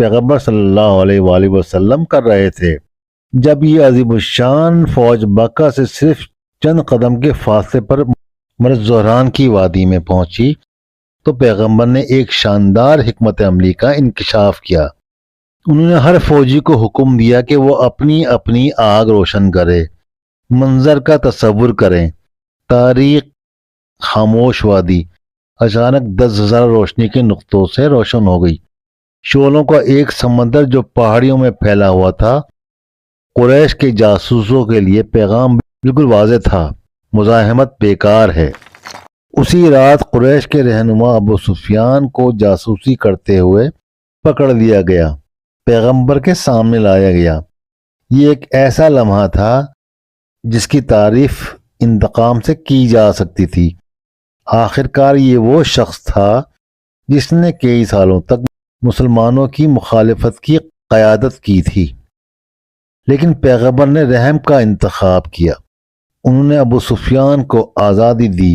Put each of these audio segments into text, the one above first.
پیغمبر صلی اللہ علیہ وآلہ وسلم کر رہے تھے۔ جب یہ عظیم الشان فوج مکہ سے صرف چند قدم کے فاصلے پر مرز زہران کی وادی میں پہنچی تو پیغمبر نے ایک شاندار حکمت عملی کا انکشاف کیا۔ انہوں نے ہر فوجی کو حکم دیا کہ وہ اپنی اپنی آگ روشن کرے۔ منظر کا تصور کریں، تاریخ خاموش وادی اچانک 10,000 روشنی کے نقطوں سے روشن ہو گئی۔ شعلوں کا ایک سمندر جو پہاڑیوں میں پھیلا ہوا تھا۔ قریش کے جاسوسوں کے لیے پیغام بالکل واضح تھا، مزاحمت بیکار ہے۔ اسی رات قریش کے رہنما ابو سفیان کو جاسوسی کرتے ہوئے پکڑ لیا گیا، پیغمبر کے سامنے لایا گیا۔ یہ ایک ایسا لمحہ تھا جس کی تعریف انتقام سے کی جا سکتی تھی۔ آخرکار یہ وہ شخص تھا جس نے کئی سالوں تک مسلمانوں کی مخالفت کی قیادت کی تھی، لیکن پیغمبر نے رحم کا انتخاب کیا۔ انہوں نے ابو سفیان کو آزادی دی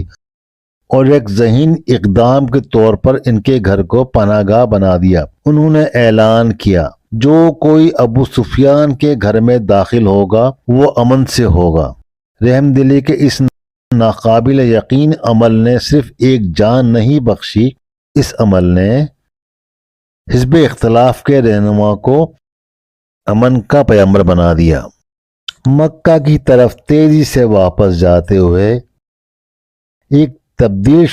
اور ایک ذہین اقدام کے طور پر ان کے گھر کو پناہ گاہ بنا دیا۔ انہوں نے اعلان کیا، جو کوئی ابو سفیان کے گھر میں داخل ہوگا وہ امن سے ہوگا۔ رحم دلی کے اس ناقابل یقین عمل نے صرف ایک جان نہیں بخشی، اس عمل نے حزب اختلاف کے رہنما کو امن کا پیغمبر بنا دیا۔ مکہ کی طرف تیزی سے واپس جاتے ہوئے ایک تبدیل